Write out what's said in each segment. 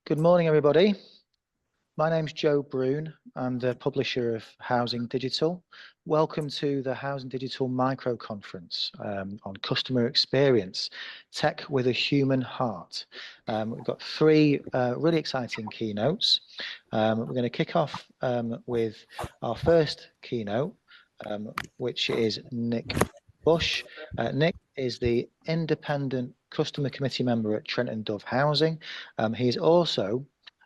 Good morning, everybody. My name's Joe Broon. I'm the publisher of Housing Digital. Welcome to the Housing Digital Micro Conference on customer experience, tech with a human heart. We've got three really exciting keynotes. We're going to kick off with our first keynote, which is Nick Bush. Nick is the independent customer committee member at Trent & Dove Housing. He's also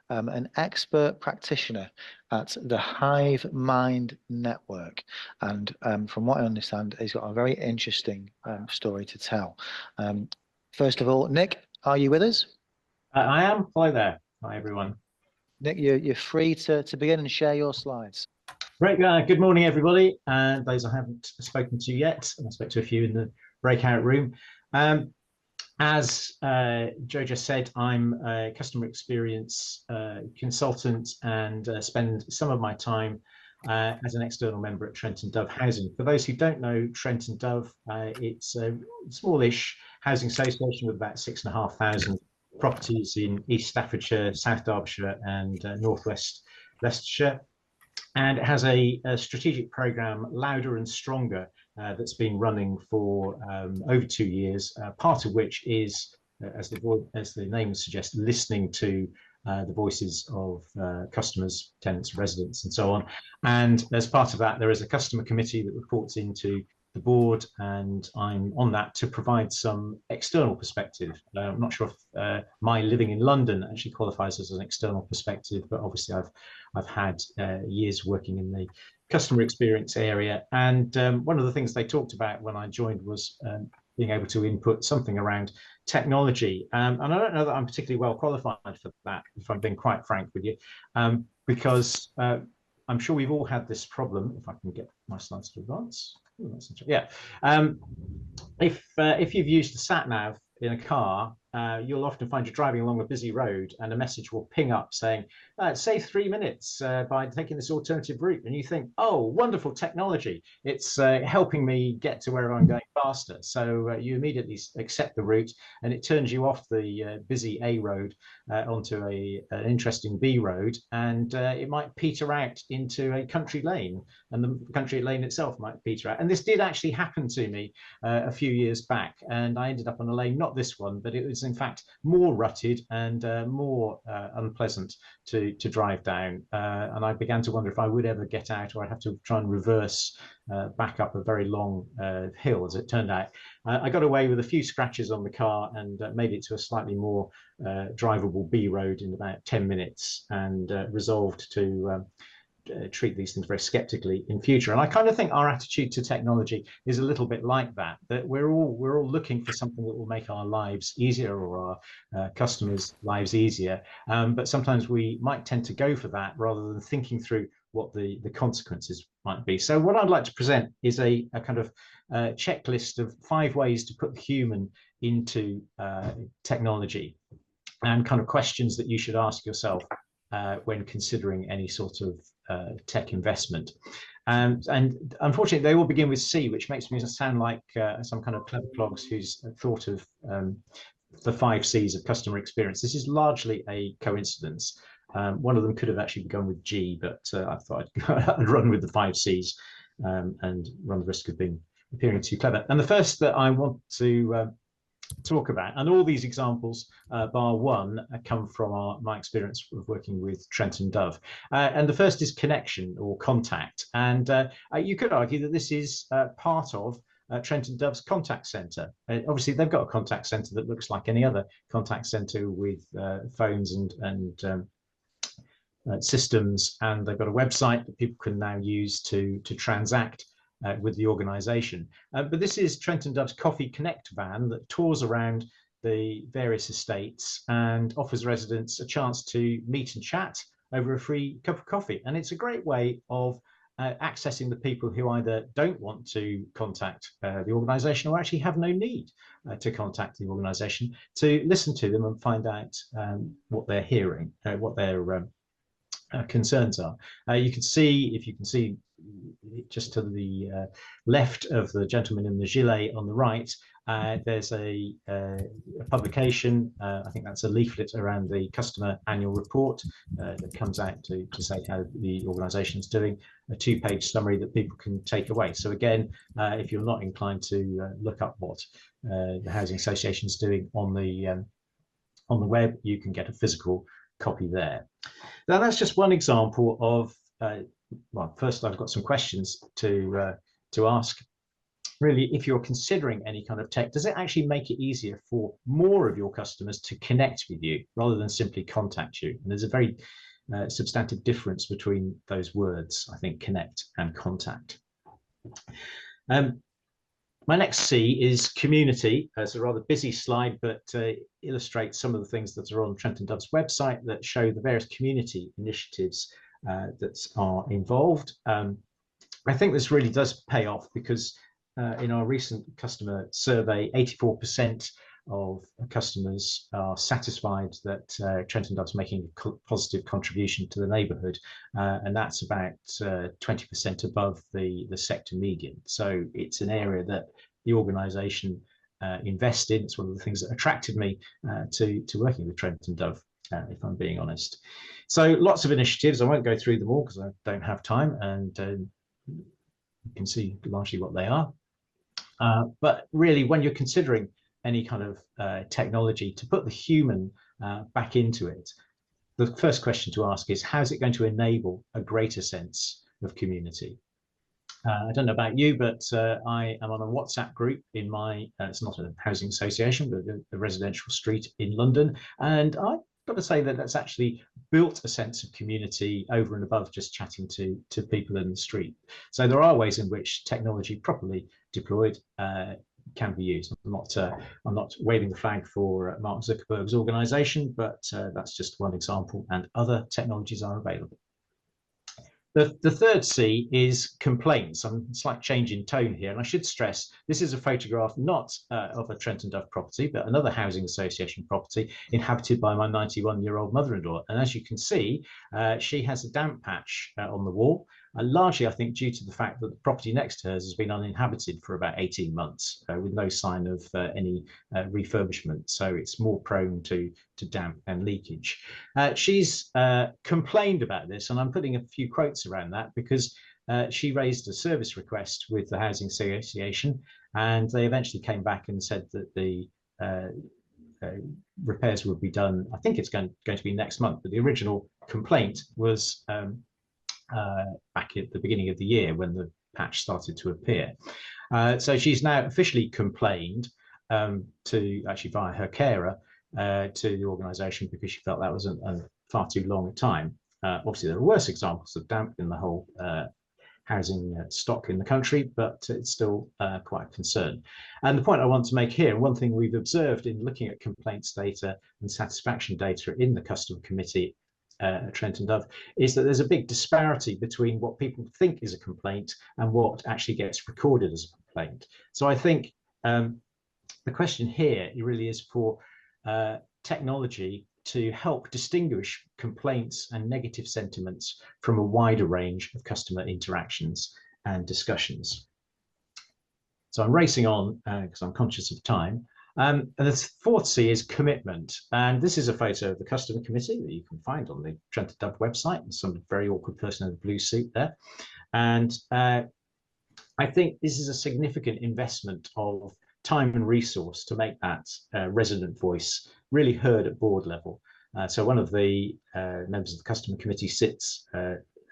an expert practitioner at the Hive Mind Network. And from what I understand, he's got a very interesting story to tell. First of all, Nick, are you with us? I am. Hi there. Hi, everyone. Nick, you're free to begin and share your slides. Great. Good morning, everybody. And those I haven't spoken to yet, I spoke to a few in the breakout room. As Joe just said, I'm a customer experience consultant and spend some of my time as an external member at Trent & Dove Housing. For those who don't know Trent & Dove, it's a smallish housing association with about 6,500 properties in East Staffordshire, South Derbyshire and Northwest Leicestershire. And it has a strategic programme, Louder and Stronger, that's been running for over 2 years, part of which is, as the name suggests, listening to the voices of customers, tenants, residents, and so on. And as part of that, there is a customer committee that reports into the board, and I'm on that to provide some external perspective. I'm not sure if my living in London actually qualifies as an external perspective, but obviously I've had years working in the customer experience area. And one of the things they talked about when I joined was being able to input something around technology. And I don't know that I'm particularly well qualified for that, if I'm being quite frank with you, because I'm sure we've all had this problem. If I can get my slides to advance. Yeah. If you've used the sat nav in a car, you'll often find you're driving along a busy road and a message will ping up saying, save 3 minutes by taking this alternative route. And you think, oh, wonderful technology. It's helping me get to where I'm going faster. So you immediately accept the route and it turns you off the busy A road onto an interesting B road. And it might peter out into a country lane, and the country lane itself might peter out. And this did actually happen to me a few years back. And I ended up on a lane, not this one, but it was in fact more rutted and more unpleasant to drive down. And I began to wonder if I would ever get out, or I'd have to try and reverse back up a very long hill, as it turned out. I got away with a few scratches on the car and made it to a slightly more drivable B road in about 10 minutes, and resolved to treat these things very skeptically in future. And I kind of think our attitude to technology is a little bit like that, that we're all looking for something that will make our lives easier, or our customers' lives easier. But sometimes we might tend to go for that rather than thinking through what the consequences might be. So what I'd like to present is a kind of checklist of 5 ways to put the human into technology, and kind of questions that you should ask yourself when considering any sort of tech investment. And unfortunately, they all begin with C, which makes me sound like some kind of clever clogs who's thought of the 5 C's of customer experience. This is largely a coincidence. One of them could have actually begun with G, but I thought I'd run with the 5 C's and run the risk of appearing too clever. And the first that I want to talk about, and all these examples bar one come from my experience of working with Trent & Dove, and the first is connection or contact. And you could argue that this is part of Trent & Dove's contact center. Obviously they've got a contact center that looks like any other contact center with phones and systems, and they've got a website that people can now use to transact with the organization. But this is Trent & Dove's Coffee Connect van that tours around the various estates and offers residents a chance to meet and chat over a free cup of coffee. And it's a great way of accessing the people who either don't want to contact the organization, or actually have no need to contact the organization, to listen to them and find out what they're hearing, what their concerns are. You can see, if you can see just to the left of the gentleman in the gilet on the right, there's a publication, I think that's a leaflet around the customer annual report that comes out to say how the organisation is doing, a 2-page summary that people can take away. So again, if you're not inclined to look up what the Housing Association is doing on the web, you can get a physical copy there. Now, that's just one example of, well, first I've got some questions to ask. Really, if you're considering any kind of tech, does it actually make it easier for more of your customers to connect with you rather than simply contact you? And there's a very substantive difference between those words, I think, connect and contact. My next C is community. It's a rather busy slide, but illustrates some of the things that are on Trent and Dove's website that show the various community initiatives that are involved. I think this really does pay off because in our recent customer survey, 84% of customers are satisfied that Trent and Dove's making a positive contribution to the neighbourhood, and that's about 20% above the sector median. So it's an area that the organisation invest in. It's one of the things that attracted me to working with Trent and Dove, if I'm being honest. So lots of initiatives. I won't go through them all because I don't have time, and you can see largely what they are. But really, when you're considering any kind of technology, to put the human back into it, the first question to ask is, how's it going to enable a greater sense of community? I don't know about you, but I am on a WhatsApp group in my, it's not a housing association, but a residential street in London. And I've got to say that that's actually built a sense of community over and above just chatting to people in the street. So there are ways in which technology properly deployed can be used. I'm not waving the flag for Mark Zuckerberg's organization, but that's just one example, and other technologies are available. The third C is complaints. A slight change in tone here, and I should stress this is a photograph not of a Trent and Dove property, but another housing association property inhabited by my 91-year-old mother-in-law. And as you can see, she has a damp patch on the wall, largely I think due to the fact that the property next to hers has been uninhabited for about 18 months with no sign of any refurbishment. So it's more prone to damp and leakage. She's complained about this, and I'm putting a few quotes around that because she raised a service request with the Housing Association, and they eventually came back and said that the repairs will be done. I think it's going to be next month, but the original complaint was back at the beginning of the year when the patch started to appear. So she's now officially complained to actually via her carer to the organisation because she felt that was a far too long a time. Obviously, there are worse examples of damp in the whole housing stock in the country, but it's still quite a concern. And the point I want to make here, one thing we've observed in looking at complaints data and satisfaction data in the customer committee at Trent and Dove, is that there's a big disparity between what people think is a complaint and what actually gets recorded as a complaint. So I think the question here really is for technology to help distinguish complaints and negative sentiments from a wider range of customer interactions and discussions. So I'm racing on because I'm conscious of time. And the fourth C is commitment. And this is a photo of the customer committee that you can find on the Trent and Dove website, and some very awkward person in a blue suit there. And I think this is a significant investment of time and resource to make that resident voice really heard at board level. So one of the members of the customer committee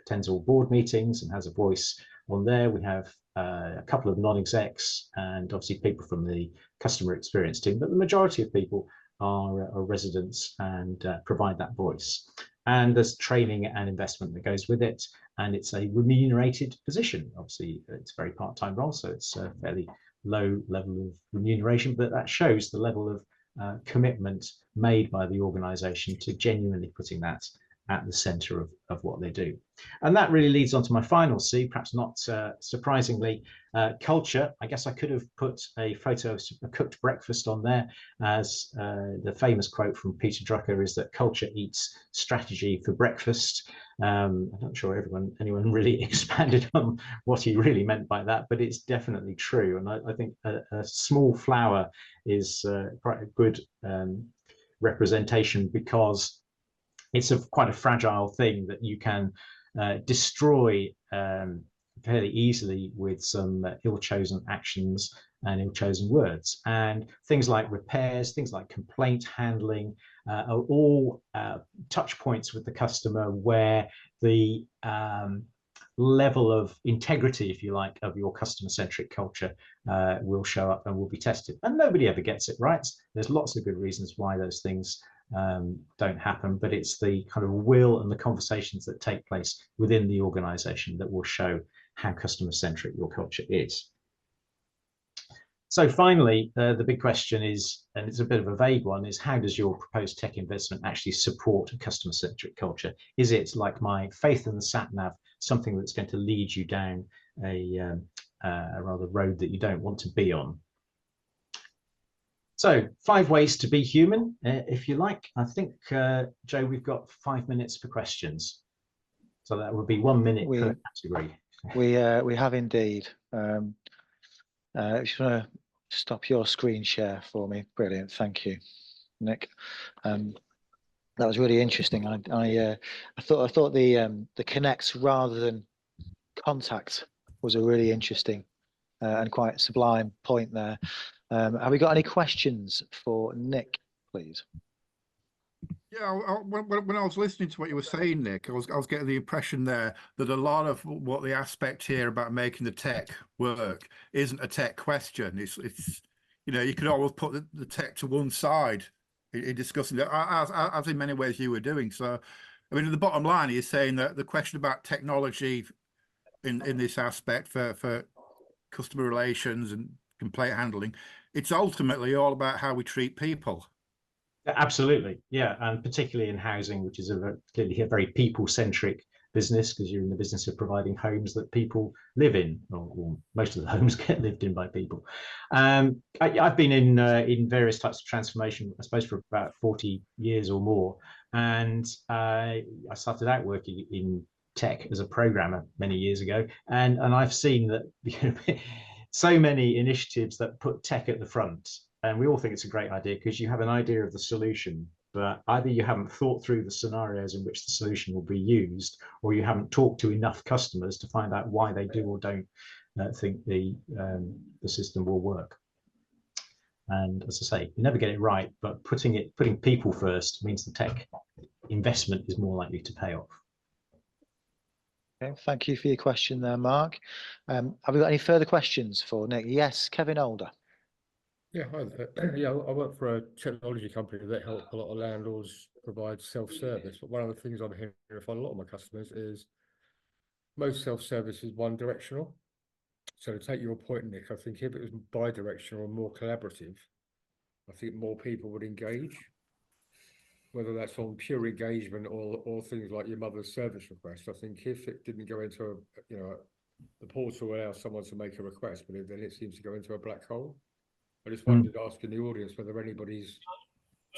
attends all board meetings and has a voice on there. We have a couple of non-execs and obviously people from the customer experience team, but the majority of people are residents and provide that voice. And there's training and investment that goes with it, and it's a remunerated position. Obviously, it's a very part-time role, so it's a fairly low level of remuneration, but that shows the level of commitment made by the organisation to genuinely putting that at the center of what they do. And that really leads on to my final C, perhaps not surprisingly, culture. I guess I could have put a photo of a cooked breakfast on there, as the famous quote from Peter Drucker is that culture eats strategy for breakfast. I'm not sure anyone really expanded on what he really meant by that, but it's definitely true. And I think a small flower is quite a good representation, because it's quite a fragile thing that you can destroy fairly easily with some ill-chosen actions and ill-chosen words. And things like repairs, things like complaint handling are all touch points with the customer where the level of integrity, if you like, of your customer-centric culture will show up and will be tested. And nobody ever gets it right. There's lots of good reasons why those things don't happen, but it's the kind of will and the conversations that take place within the organization that will show how customer-centric your culture is. So finally, the big question is, and it's a bit of a vague one, is how does your proposed tech investment actually support a customer-centric culture? Is it, like my faith in the sat-nav, something that's going to lead you down a rather road that you don't want to be on? So 5 ways to be human, if you like. I think, Joe, we've got 5 minutes for questions. So that would be 1 minute per category. We have indeed. If you want to stop your screen share for me, brilliant. Thank you, Nick. That was really interesting. I thought the connect rather than contact was a really interesting and quite sublime point there. Have we got any questions for Nick, please? Yeah, when I was listening to what you were saying, Nick, I was getting the impression there that a lot of what the aspect here about making the tech work isn't a tech question. It's you know, you could always put the tech to one side in discussing it, as in many ways you were doing. So, I mean, the bottom line is saying that the question about technology in this aspect for customer relations and complaint handling, it's ultimately all about how we treat people. Absolutely, yeah, and particularly in housing, which is clearly a very people-centric business, because you're in the business of providing homes that people live in, or most of the homes get lived in by people. I've been in various types of transformation, I suppose, for about 40 years or more, and I started out working in tech as a programmer many years ago, and I've seen that, you know, so many initiatives that put tech at the front. And we all think it's a great idea because you have an idea of the solution, but either you haven't thought through the scenarios in which the solution will be used, or you haven't talked to enough customers to find out why they do or don't think the system will work. And as I say, you never get it right, but putting people first means the tech investment is more likely to pay off. Okay, thank you for your question there, Mark. Have we got any further questions for Nick? Yes, Kevin Older. Yeah, hi there. Yeah, I work for a technology company that help a lot of landlords provide self-service. But one of the things I'm hearing from a lot of my customers is most self-service is one-directional. So to take your point, Nick, I think if it was bi-directional or more collaborative, I think more people would engage, whether that's on pure engagement or things like your mother's service request. I think if it didn't go into the portal allows someone to make a request, but then it seems to go into a black hole. I just wanted to ask in the audience whether anybody's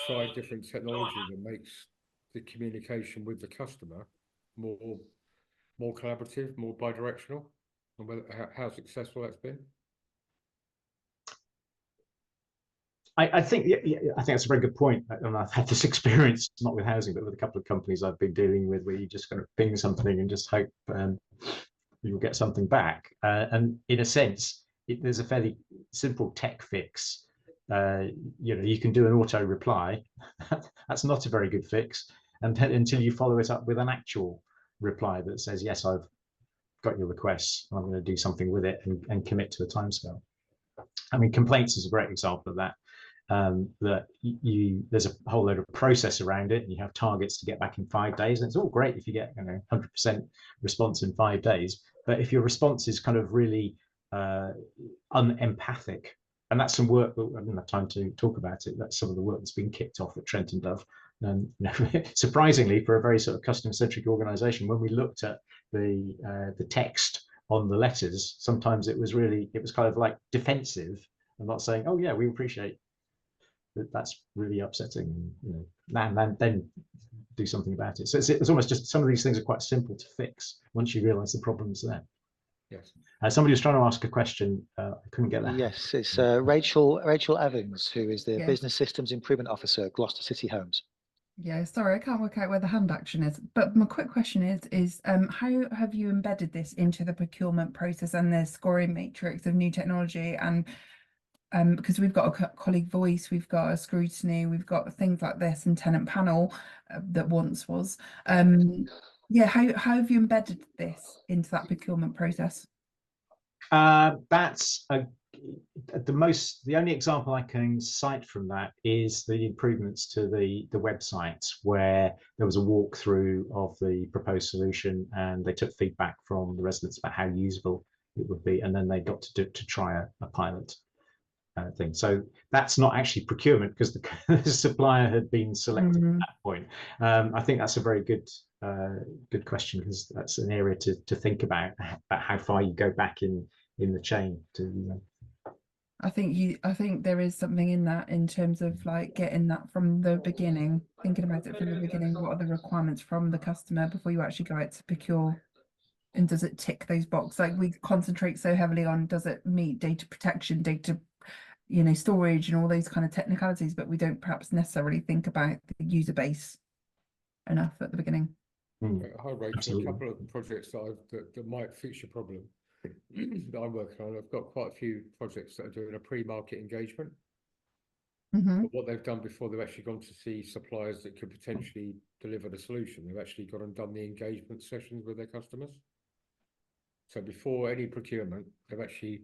tried different technology that makes the communication with the customer more collaborative, more bi-directional, and whether, how successful that's been. I think that's a very good point. And I've had this experience, not with housing, but with a couple of companies I've been dealing with, where you just kind of ping something and just hope you'll get something back. And in a sense, there's a fairly simple tech fix. You can do an auto reply. That's not a very good fix, and then until you follow it up with an actual reply that says, yes, I've got your requests, I'm going to do something with it and commit to a timescale. I mean, complaints is a great example of that. There's a whole load of process around it, and you have targets to get back in 5 days, and it's all great if you get 100% response in 5 days. But if your response is kind of really unempathic, and that's some work that I didn't have time to talk about it. That's some of the work that's been kicked off at Trent and Dove And surprisingly, for a very sort of customer-centric organization, when we looked at the text on the letters, sometimes it was kind of like defensive and not saying, oh yeah, we appreciate that, that's really upsetting, and then do something about it. So it's almost just, some of these things are quite simple to fix once you realize the problem's there. Yes. Somebody was trying to ask a question. I couldn't get that. Yes, it's Rachel Evans, who is the Yes. Business Systems Improvement Officer at Gloucester City Homes. Yeah, sorry, I can't work out where the hand action is. But my quick question is how have you embedded this into the procurement process and the scoring matrix of new technology? And because we've got a colleague voice, we've got a scrutiny, we've got things like this, and tenant panel that once was. Yeah, how have you embedded this into that procurement process? That's the only example I can cite from that is the improvements to the website, where there was a walkthrough of the proposed solution and they took feedback from the residents about how usable it would be, and then they got to try a pilot thing. So that's not actually procurement, because the supplier had been selected at that point. I think that's a very good question, because that's an area to think about how far you go back in the chain to. I think there is something in that, in terms of like getting that from the beginning, thinking about it from the beginning. What are the requirements from the customer before you actually go out to procure? And does it tick those boxes? Like, we concentrate so heavily on, does it meet data protection, data, storage and all those kind of technicalities, but we don't perhaps necessarily think about the user base enough at the beginning. Hi, Rachel. Absolutely. A couple of projects that might fix your problem that I'm working on. I've got quite a few projects that are doing a pre-market engagement. But what they've done before, they've actually gone to see suppliers that could potentially deliver the solution. They've actually gone and done the engagement sessions with their customers. So before any procurement, they've actually,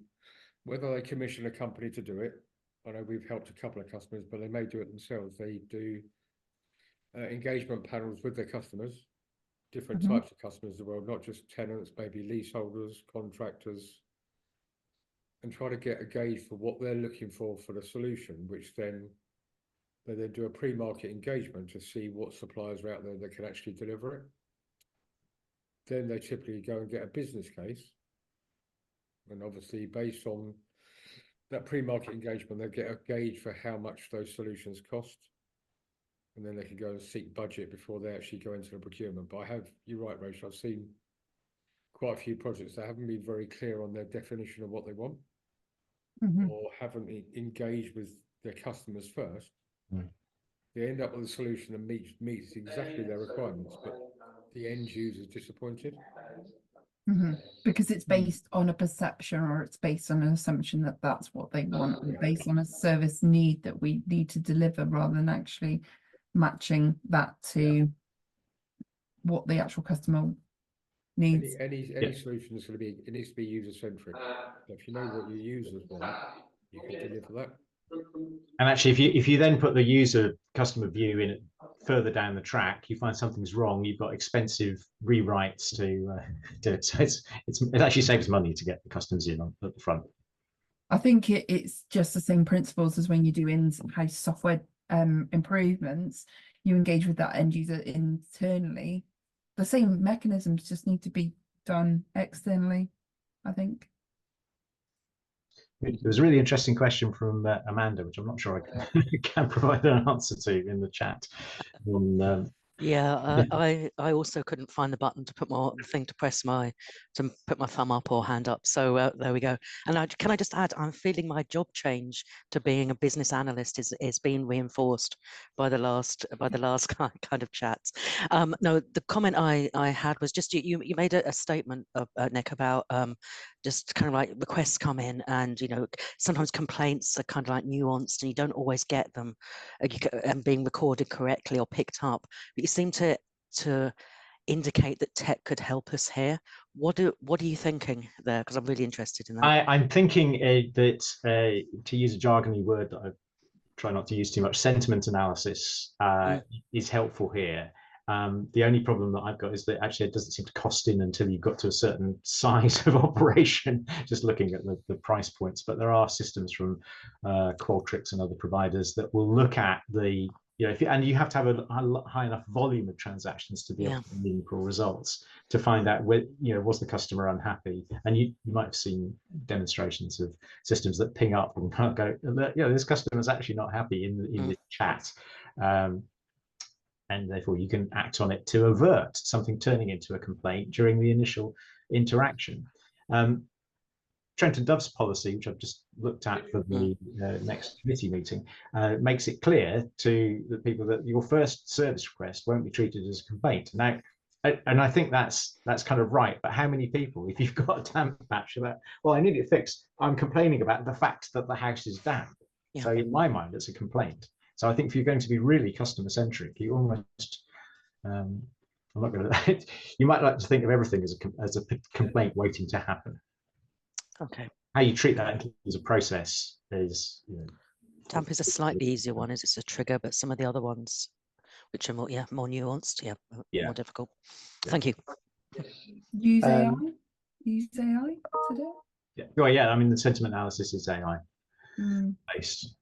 whether they commission a company to do it, I know we've helped a couple of customers, but they may do it themselves. They do engagement panels with their customers, different types of customers as well, not just tenants, maybe leaseholders, contractors, and try to get a gauge for what they're looking for the solution, which then they then do a pre-market engagement to see what suppliers are out there that can actually deliver it. Then they typically go and get a business case, and obviously based on that pre-market engagement, they get a gauge for how much those solutions cost, and then they can go and seek budget before they actually go into the procurement. But you're right, Rachel, I've seen quite a few projects that haven't been very clear on their definition of what they want, or haven't engaged with their customers first. They end up with a solution that meets exactly their requirements, but the end user is disappointed. Because it's based on a perception, or it's based on an assumption that that's what they want, or based on a service need that we need to deliver, rather than actually matching that to what the actual customer needs. Any solution is going to be, it needs to be user centric. If you know what your users want, you can deliver that. And actually, if you then put the customer view in further down the track, you find something's wrong. You've got expensive rewrites to do it. So it actually saves money to get the customers in at the front. I think it's just the same principles as when you do in-house software improvements. You engage with that end user internally. The same mechanisms just need to be done externally, I think. There was a really interesting question from Amanda, which I'm not sure I can provide an answer to in the chat. I also couldn't find the button to put put my thumb up or hand up. So there we go. And can I just add, I'm feeling my job change to being a business analyst is being reinforced by the last kind of chats. No, the comment I had was just you made a statement, Nick, about just kind of like requests come in, and sometimes complaints are kind of like nuanced and you don't always get them and being recorded correctly or picked up. But you seem to indicate that tech could help us here. What are you thinking there? Because I'm really interested in that. I'm thinking that to use a jargony word that I try not to use too much, sentiment analysis is helpful here. The only problem that I've got is that actually it doesn't seem to cost in until you've got to a certain size of operation, just looking at the price points. But there are systems from Qualtrics and other providers that will look at the You know, and you have to have a high enough volume of transactions to be able Yeah. to get meaningful results to find out where, you know, was the customer unhappy? And you might have seen demonstrations of systems that ping up and kind of go, you know, this customer's actually not happy in this chat. And therefore you can act on it to avert something turning into a complaint during the initial interaction. Trent and Dove's policy, which I've just looked at for the next committee meeting, makes it clear to the people that your first service request won't be treated as a complaint. Now, and I think that's kind of right. But how many people, if you've got a damp patch, about, well, I need it fixed, I'm complaining about the fact that the house is damp. Yeah. So in my mind, it's a complaint. So I think if you're going to be really customer centric, you almost, I'm not going to, you might like to think of everything as a complaint waiting to happen. Okay. How you treat that as a process is, you know, Damp is a slightly easier one, as it's a trigger, but some of the other ones, which are more, more nuanced, more difficult. Thank you. Use AI. Use AI to do yeah. Well, yeah. I mean, the sentiment analysis is AI it. based.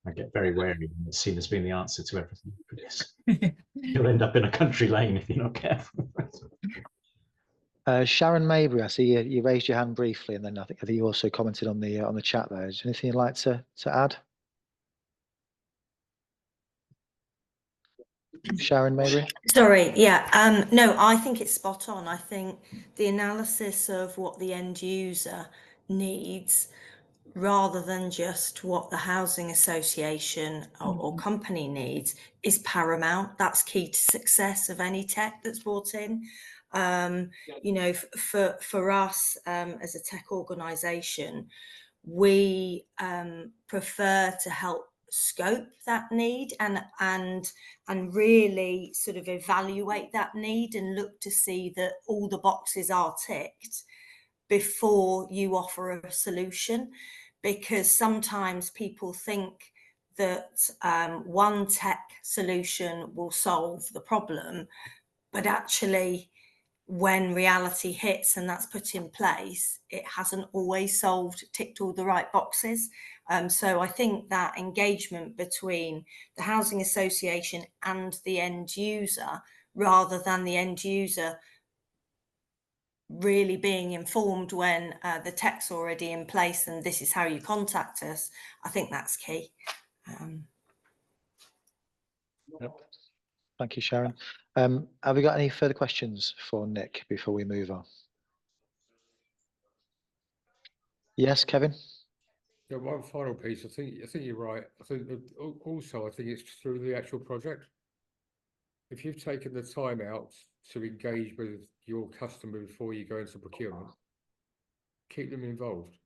I get very wary when it's seen as being the answer to everything. You'll end up in a country lane if you're not careful. Sharon Mabry, I see you raised your hand briefly, and then I think you also commented on the chat there. Is there anything you'd like to add? Sharon Mabry? Sorry, yeah. No, I think it's spot on. I think the analysis of what the end user needs, rather than just what the housing association or company needs, is paramount. That's key to success of any tech that's brought in. You know, for us as a tech organisation, we prefer to help scope that need and really sort of evaluate that need and look to see that all the boxes are ticked before you offer a solution, because sometimes people think that one tech solution will solve the problem, but actually when reality hits and that's put in place, it hasn't always ticked all the right boxes. So I think that engagement between the housing association and the end user, rather than the end user really being informed when the tech's already in place and this is how you contact us, I think that's key. Yep. Thank you, Sharon. Have we got any further questions for Nick before we move on? Yes, Kevin? Yeah, one final piece. I think you're right. I think that also, I think it's through the actual project. If you've taken the time out to engage with your customer before you go into procurement, keep them involved.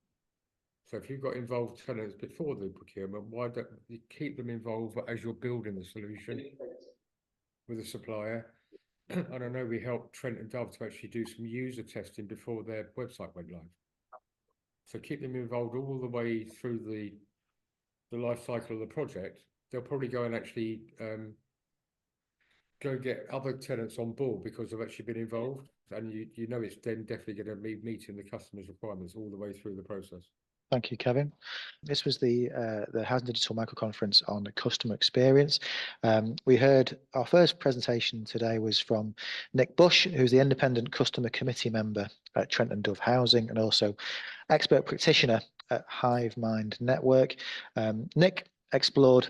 So if you've got involved tenants before the procurement, why don't you keep them involved as you're building the solution with the supplier? And I know we helped Trent and Dove to actually do some user testing before their website went live. So keep them involved all the way through the life cycle of the project. They'll probably go and actually go get other tenants on board because they've actually been involved, and you know it's then definitely going to be meeting the customer's requirements all the way through the process. Thank you, Kevin. This was the Housing Digital Microconference on the customer experience. We heard our first presentation today was from Nick Bush, who's the independent customer committee member at Trent and Dove Housing and also expert practitioner at Hivemind Network. Nick explored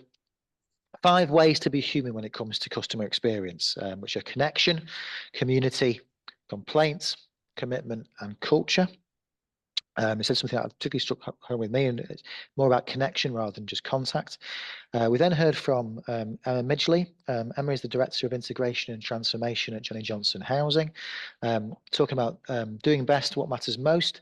5 ways to be human when it comes to customer experience, which are connection, community, complaints, commitment, and culture. He said something that particularly struck home with me, and it's more about connection rather than just contact. We then heard from Emma Midgley. Emma is the Director of Integration and Transformation at Johnny Johnson Housing, talking about doing best what matters most,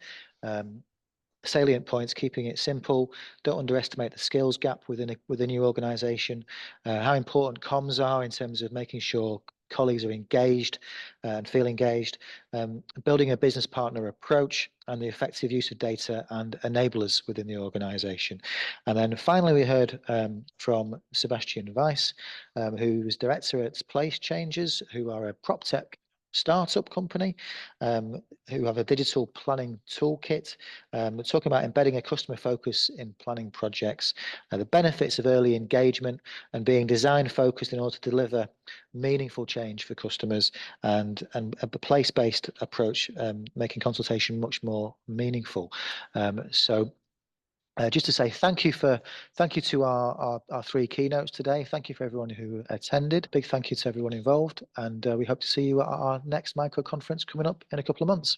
salient points, keeping it simple, don't underestimate the skills gap within your organisation, how important comms are in terms of making sure colleagues are engaged and feel engaged, building a business partner approach, and the effective use of data and enablers within the organisation. And then finally, we heard from Sebastian Weiss, who's director at Place Changers, who are a prop tech startup company who have a digital planning toolkit. We're talking about embedding a customer focus in planning projects, the benefits of early engagement and being design focused in order to deliver meaningful change for customers, and a place-based approach, making consultation much more meaningful. Just to say thank you to our 3 keynotes today. Thank you for everyone who attended. Big thank you to everyone involved, and we hope to see you at our next micro conference coming up in a couple of months.